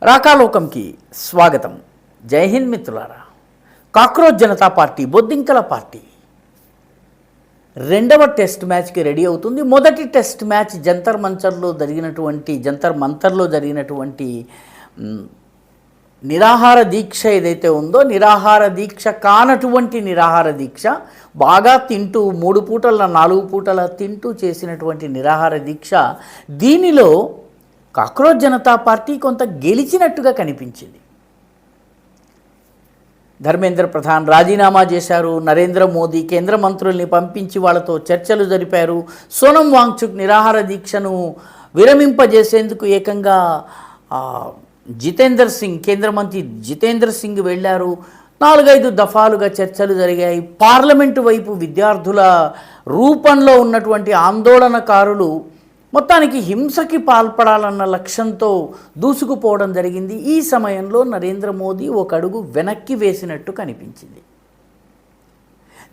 రాకాలోకంకి స్వాగతం. జై హింద్ మిత్రులారా. కాక్రోచ్ జనతా పార్టీ, బొద్దింకల పార్టీ రెండవ టెస్ట్ మ్యాచ్కి రెడీ అవుతుంది. మొదటి టెస్ట్ మ్యాచ్ జంతర్ మంతర్లో జరిగినటువంటి నిరాహార దీక్ష ఏదైతే ఉందో, నిరాహార దీక్ష కానటువంటి నిరాహార దీక్ష, బాగా తింటూ 3 పూటల 4 పూటల తింటూ చేసినటువంటి నిరాహార దీక్ష, దీనిలో కాక్రోచ్ జనతా పార్టీ కొంత గెలిచినట్టుగా కనిపించింది. ధర్మేంద్ర ప్రధాన్ రాజీనామా చేశారు. నరేంద్ర మోదీ కేంద్ర మంత్రుల్ని పంపించి వాళ్ళతో చర్చలు జరిపారు. సోనం వాంగ్చుక్ నిరాహార దీక్షను విరమింపజేసేందుకు ఏకంగా జితేందర్ సింగ్, కేంద్ర మంత్రి జితేంద్ర సింగ్ వెళ్ళారు. 4-5 దఫాలుగా చర్చలు జరిగాయి. పార్లమెంటు వైపు విద్యార్థుల రూపంలో ఉన్నటువంటి ఆందోళనకారులు మొత్తానికి హింసకి పాల్పడాలన్న లక్ష్యంతో దూసుకుపోవడం జరిగింది. ఈ సమయంలో నరేంద్ర మోదీ ఒక అడుగు వెనక్కి వేసినట్టు కనిపించింది.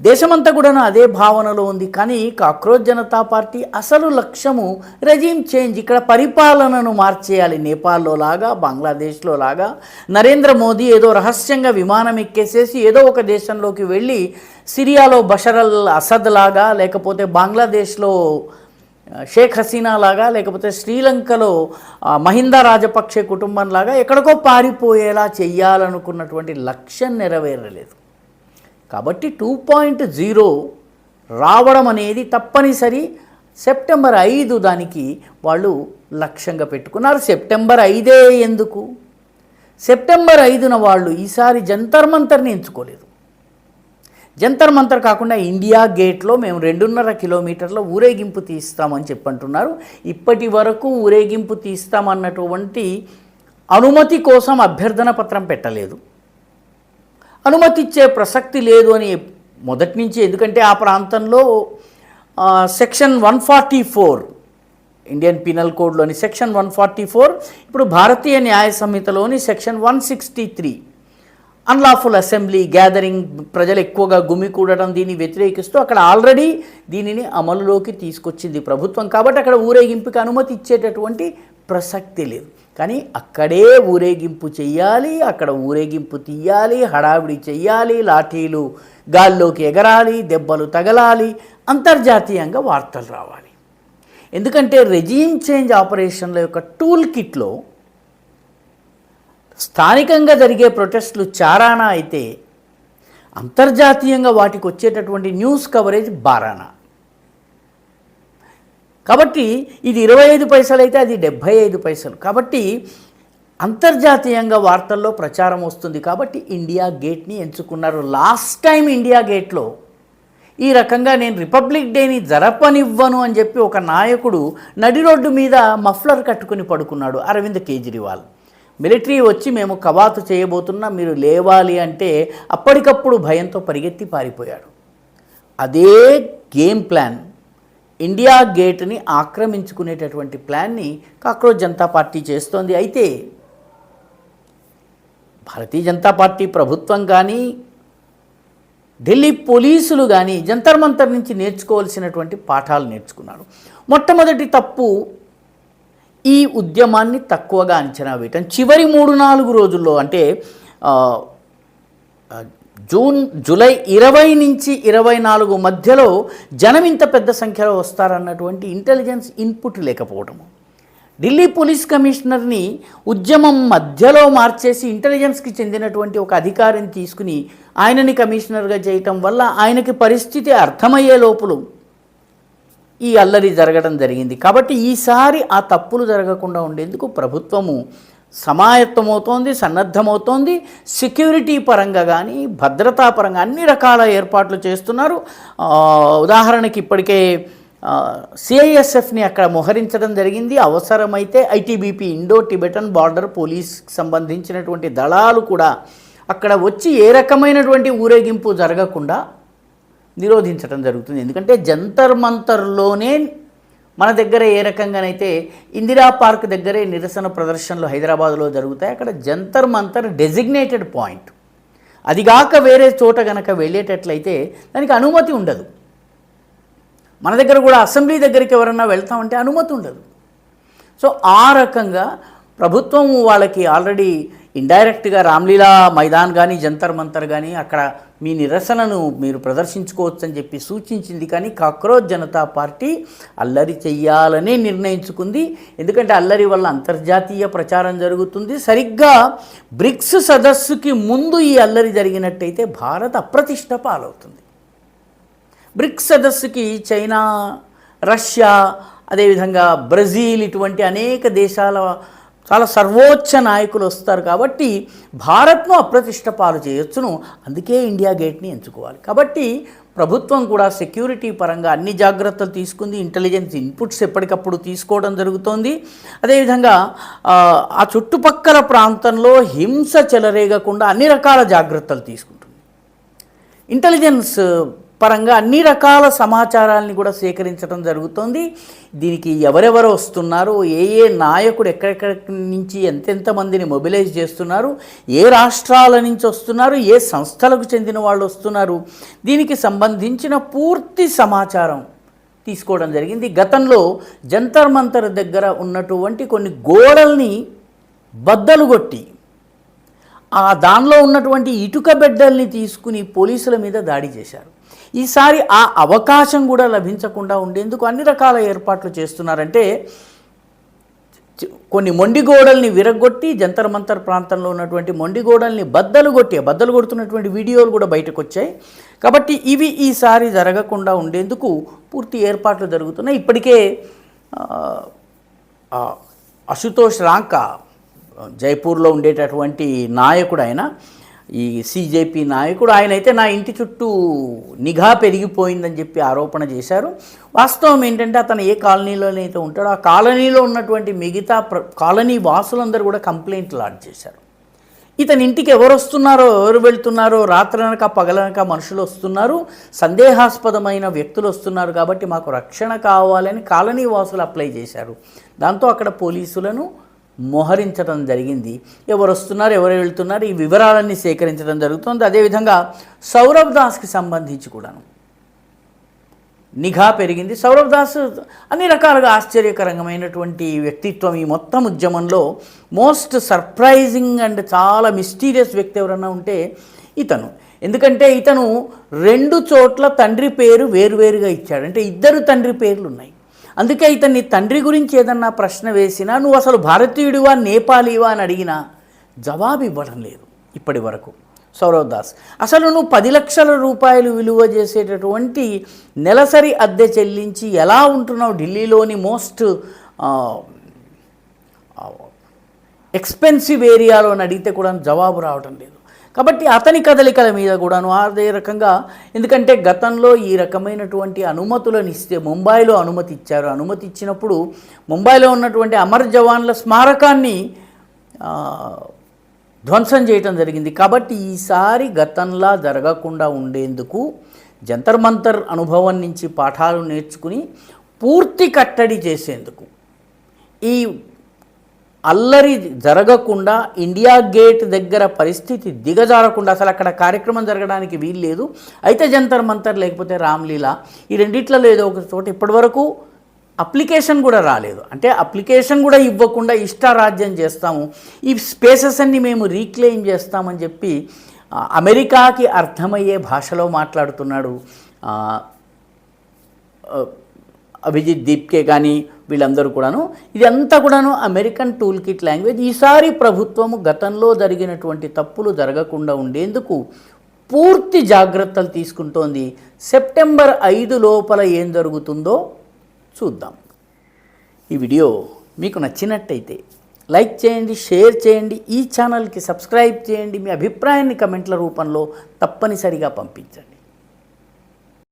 దేశమంతా కూడా అదే భావనలో ఉంది. కానీ కాక్రోచ్ జనతా పార్టీ అసలు లక్ష్యము రెజీమ్ చేంజ్, ఇక్కడ పరిపాలనను మార్చేయాలి. నేపాల్లో లాగా, బంగ్లాదేశ్లో లాగా నరేంద్ర మోదీ ఏదో రహస్యంగా విమానం ఎక్కేసేసి ఏదో ఒక దేశంలోకి వెళ్ళి సిరియాలో బషర్ అల్ అసద్ లాగా, లేకపోతే బంగ్లాదేశ్లో షేక్ హసీనా లాగా, లేకపోతే శ్రీలంకలో మహిందా రాజపక్షే కుటుంబంలాగా ఎక్కడికో పారిపోయేలా చెయ్యాలనుకున్నటువంటి లక్ష్యం నెరవేరలేదు. కాబట్టి 2.0 రావడం అనేది తప్పనిసరి. సెప్టెంబర్ 5 దానికి వాళ్ళు లక్ష్యంగా పెట్టుకున్నారు. సెప్టెంబర్ 5 ఎందుకు? సెప్టెంబర్ 5న వాళ్ళు ఈసారి జంతర్ మంతర్ని ఎంచుకోలేదు. జంతర్ మంతర్ కాకుండా ఇండియా గేట్లో మేము 2.5 కిలోమీటర్ల ఊరేగింపు తీస్తామని చెప్పంటున్నారు. ఇప్పటి వరకు ఊరేగింపు తీస్తామన్నటువంటి అనుమతి కోసం అభ్యర్థన పత్రం పెట్టలేదు. అనుమతి ఇచ్చే ప్రసక్తి లేదు అని మొదటి నుంచి, ఎందుకంటే ఆ ప్రాంతంలో సెక్షన్ 144 ఇండియన్ పీనల్ కోడ్లోని సెక్షన్ 144, ఇప్పుడు భారతీయ న్యాయ సంహితలోని సెక్షన్ 163 అన్లాఫుల్ అసెంబ్లీ గ్యాదరింగ్, ప్రజలు ఎక్కువగా గుమికూడటం, దీన్ని వ్యతిరేకిస్తూ అక్కడ ఆల్రెడీ దీనిని అమలులోకి తీసుకొచ్చింది ప్రభుత్వం. కాబట్టి అక్కడ ఊరేగింపుకి అనుమతి ఇచ్చేటటువంటి ప్రసక్తి లేదు. కానీ అక్కడే ఊరేగింపు చెయ్యాలి, అక్కడ ఊరేగింపు తీయాలి, హడావిడి చెయ్యాలి, లాఠీలు గాల్లోకి ఎగరాలి, దెబ్బలు తగలాలి, అంతర్జాతీయంగా వార్తలు రావాలి. ఎందుకంటే రెజీమ్ చేంజ్ ఆపరేషన్ల యొక్క టూల్ కిట్లో స్థానికంగా జరిగే ప్రొటెస్టులు చారానా అయితే, అంతర్జాతీయంగా వాటికి వచ్చేటటువంటి న్యూస్ కవరేజ్ బారానా. కాబట్టి ఇది 25 పైసలు అయితే అది 75 పైసలు. కాబట్టి అంతర్జాతీయంగా వార్తల్లో ప్రచారం వస్తుంది. కాబట్టి ఇండియా గేట్ని ఎంచుకున్నారు. లాస్ట్ టైం ఇండియా గేట్లో ఈ రకంగా నేను రిపబ్లిక్ డేని జరపనివ్వను అని చెప్పి ఒక నాయకుడు నడి రోడ్డు మీద మఫ్లర్ కట్టుకుని పడుకున్నాడు, అరవింద్ కేజ్రీవాల్. మిలిటరీ వచ్చి మేము కవాతు చేయబోతున్నా, మీరు లేవాలి అంటే అప్పటికప్పుడు భయంతో పరిగెత్తి పారిపోయాడు. అదే గేమ్ ప్లాన్, ఇండియా గేట్ని ఆక్రమించుకునేటటువంటి ప్లాన్ని కాక్రోచ్ జనతా పార్టీ చేస్తోంది. అయితే భారతీయ జనతా పార్టీ ప్రభుత్వం కానీ, ఢిల్లీ పోలీసులు కానీ జంతర్ మంతర్ నుంచి నేర్చుకోవాల్సినటువంటి పాఠాలు నేర్చుకున్నారు. మొట్టమొదటి తప్పు, ఈ ఉద్యమాన్ని తక్కువగా అంచనా వేయటం. చివరి 3-4 రోజుల్లో, అంటే జూలై 20 నుంచి 24 మధ్యలో జనం ఇంత పెద్ద సంఖ్యలో వస్తారన్నటువంటి ఇంటెలిజెన్స్ ఇన్పుట్ లేకపోవటము, ఢిల్లీ పోలీస్ కమిషనర్ని ఉద్యమం మధ్యలో మార్చేసి ఇంటెలిజెన్స్కి చెందినటువంటి ఒక అధికారిని తీసుకుని ఆయనని కమిషనర్గా చేయటం వల్ల ఆయనకి పరిస్థితి అర్థమయ్యే లోపల ఈ అల్లరి జరగడం జరిగింది. కాబట్టి ఈసారి ఆ తప్పులు జరగకుండా ఉండేందుకు ప్రభుత్వము సమాయత్తమవుతోంది, సన్నద్ధమవుతోంది. సెక్యూరిటీ పరంగా కానీ, భద్రతా పరంగా అన్ని రకాల ఏర్పాట్లు చేస్తున్నారు. ఉదాహరణకి ఇప్పటికే సిఐఎస్ఎఫ్ని అక్కడ మోహరించడం జరిగింది. అవసరమైతే ఐటీబీపీ, ఇండో టిబెటన్ బార్డర్ పోలీస్కి సంబంధించినటువంటి దళాలు కూడా అక్కడ వచ్చి ఏ రకమైనటువంటి ఊరేగింపు జరగకుండా నిరోధించడం జరుగుతుంది. ఎందుకంటే జంతర్ మంతర్లోనే మన దగ్గర ఏ రకంగానైతే ఇందిరా పార్క్ దగ్గరే నిరసన ప్రదర్శనలు హైదరాబాద్లో జరుగుతాయి, అక్కడ జంతర్ మంతర్ డెసిగ్నేటెడ్ పాయింట్. అదిగాక వేరే చోట గనక వెళ్ళేటట్లయితే దానికి అనుమతి ఉండదు. మన దగ్గర కూడా అసెంబ్లీ దగ్గరికి ఎవరన్నా వెళ్తామంటే అనుమతి ఉండదు. సో ఆ రకంగా ప్రభుత్వం వాళ్ళకి ఆల్రెడీ ఇండైరెక్ట్గా రామ్లీలా మైదాన్ కానీ జంతర్ మంతర్ కానీ అక్కడ మీ నిరసనను మీరు ప్రదర్శించుకోవచ్చు అని చెప్పి సూచించింది. కానీ కాక్రోచ్ జనతా పార్టీ అల్లరి చెయ్యాలనే నిర్ణయించుకుంది. ఎందుకంటే అల్లరి వల్ల అంతర్జాతీయ ప్రచారం జరుగుతుంది. సరిగ్గా బ్రిక్స్ సదస్సుకి ముందు ఈ అల్లరి జరిగినట్టయితే భారత్ అప్రతిష్ట పాలవుతుంది. బ్రిక్స్ సదస్సుకి చైనా, రష్యా, అదేవిధంగా బ్రెజిల్ ఇటువంటి అనేక దేశాల చాలా సర్వోచ్చ నాయకులు వస్తారు. కాబట్టి భారత్ను అప్రతిష్ట పాలు చేయొచ్చును. అందుకే ఇండియా గేట్ని ఎంచుకోవాలి. కాబట్టి ప్రభుత్వం కూడా సెక్యూరిటీ పరంగా అన్ని జాగ్రత్తలు తీసుకుంది. ఇంటెలిజెన్స్ ఇన్పుట్స్ ఎప్పటికప్పుడు తీసుకోవడం జరుగుతోంది. అదేవిధంగా ఆ చుట్టుపక్కల ప్రాంతంలో హింస చెలరేగకుండా అన్ని రకాల జాగ్రత్తలు తీసుకుంటుంది. ఇంటెలిజెన్స్ పరంగా అన్ని రకాల సమాచారాలని కూడా సేకరించడం జరుగుతుంది. దీనికి ఎవరెవరు వస్తున్నారు, ఏ నాయకుడు ఎక్కడెక్కడి నుంచి ఎంతెంత మందిని మొబిలైజ్ చేస్తున్నారు, ఏ రాష్ట్రాల నుంచి వస్తున్నారు, ఏ సంస్థలకు చెందిన వాళ్ళు వస్తున్నారు, దీనికి సంబంధించిన పూర్తి సమాచారం తీసుకోవడం జరిగింది. గతంలో జంతర్ మంతర్ దగ్గర ఉన్నటువంటి కొన్ని గోడల్ని బద్దలు కొట్టి దానిలో ఉన్నటువంటి ఇటుక బెడ్డల్ని తీసుకుని పోలీసుల మీద దాడి చేశారు. ఈసారి ఆ అవకాశం కూడా లభించకుండా ఉండేందుకు అన్ని రకాల ఏర్పాట్లు చేస్తున్నారంటే కొన్ని మొండిగోడల్ని విరగొట్టి జంతర్ మంతర్ ప్రాంతంలో ఉన్నటువంటి మొండిగోడల్ని బద్దలు కొడుతున్నటువంటి వీడియోలు కూడా బయటకు వచ్చాయి. కాబట్టి ఇవి ఈసారి జరగకుండా ఉండేందుకు పూర్తి ఏర్పాట్లు జరుగుతున్నాయి. ఇప్పటికే అశుతోష్ రాంకా జైపూర్లో ఉండేటటువంటి నాయకుడు, ఆయన ఈ సిజేపీ నాయకుడు, ఆయన అయితే నా ఇంటి చుట్టూ నిఘా పెరిగిపోయిందని చెప్పి ఆరోపణ చేశారు. వాస్తవం ఏంటంటే అతను ఏ కాలనీలోనైతే ఉంటాడో ఆ కాలనీలో ఉన్నటువంటి మిగతా కాలనీ వాసులందరూ కూడా కంప్లైంట్ లాడ్జ్ చేశారు. ఇతని ఇంటికి ఎవరు వస్తున్నారో, ఎవరు వెళ్తున్నారో, రాత్రనక పగలనక మనుషులు వస్తున్నారు, సందేహాస్పదమైన వ్యక్తులు వస్తున్నారు, కాబట్టి మాకు రక్షణ కావాలని కాలనీ వాసులు అప్లై చేశారు. దాంతో అక్కడ పోలీసులను మోహరించడం జరిగింది. ఎవరు వస్తున్నారు, ఎవరు వెళ్తున్నారు, ఈ వివరాలన్నీ సేకరించడం జరుగుతుంది. అదేవిధంగా సౌరవ్ దాస్కి సంబంధించి కూడాను నిఘా పెరిగింది. సౌరవ్ దాస్ అన్ని రకాలుగా ఆశ్చర్యకరమైనటువంటి వ్యక్తిత్వం. ఈ మొత్తం ఉద్యమంలో మోస్ట్ సర్ప్రైజింగ్ అండ్ చాలా మిస్టీరియస్ వ్యక్తి ఎవరన్నా ఉంటే ఇతను. ఎందుకంటే ఇతను 2 చోట్ల తండ్రి పేరు వేరువేరుగా ఇచ్చాడు. అంటే 2 తండ్రి పేర్లు ఉన్నాయి. అందుకే ఇతన్ని తండ్రి గురించి ఏదన్నా ప్రశ్న వేసినా, నువ్వు అసలు భారతీయుడివా నేపాలీవా అని అడిగినా జవాబు ఇవ్వడం లేదు ఇప్పటి వరకు సౌరవ్ దాస్. అసలు నువ్వు 10 లక్షల రూపాయలు విలువ చేసేటటువంటి నెలసరి అద్దె చెల్లించి ఎలా ఉంటున్నావు ఢిల్లీలోని మోస్ట్ ఎక్స్పెన్సివ్ ఏరియాలో అని అడిగితే కూడా జవాబు రావడం లేదు. కాబట్టి అతని కదలికల మీద కూడాను అదే రకంగా, ఎందుకంటే గతంలో ఈ రకమైనటువంటి అనుమతులను ఇస్తే ముంబైలో అనుమతి ఇచ్చారు. అనుమతి ఇచ్చినప్పుడు ముంబైలో ఉన్నటువంటి అమర్ జవాన్ల స్మారకాన్ని ధ్వంసం చేయటం జరిగింది. కాబట్టి ఈసారి గతంలా జరగకుండా ఉండేందుకు జంతర్ మంతర్ అనుభవం నుంచి పాఠాలు నేర్చుకుని పూర్తి కట్టడి చేసేందుకు, ఈ అల్లరి జరగకుండా, ఇండియా గేట్ దగ్గర పరిస్థితి దిగజారకుండా, అసలు అక్కడ కార్యక్రమం జరగడానికి వీలు లేదు. అయితే జంతర్ మంతర్ లేకపోతే రామ్లీలా, ఈ రెండిట్లలో ఏదో ఒక చోట ఇప్పటివరకు అప్లికేషన్ కూడా రాలేదు. అంటే అప్లికేషన్ కూడా ఇవ్వకుండా ఇష్టారాజ్యం చేస్తాము, ఈ స్పేసెస్ అన్ని మేము రీక్లెయిమ్ చేస్తామని చెప్పి అమెరికాకి అర్థమయ్యే భాషలో మాట్లాడుతున్నాడు అభిజిత్ దీప్కే కానీ వీళ్ళందరూ కూడాను. ఇదంతా కూడాను అమెరికన్ టూల్ కిట్ లాంగ్వేజ్. ఈసారి ప్రభుత్వము గతంలో జరిగినటువంటి తప్పులు జరగకుండా ఉండేందుకు పూర్తి జాగ్రత్తలు తీసుకుంటోంది. సెప్టెంబర్ 5 లోపల ఏం జరుగుతుందో చూద్దాం. ఈ వీడియో మీకు నచ్చినట్టయితే లైక్ చేయండి, షేర్ చేయండి, ఈ ఛానల్కి సబ్స్క్రైబ్ చేయండి, మీ అభిప్రాయాన్ని కమెంట్ల రూపంలో తప్పనిసరిగా పంపించండి.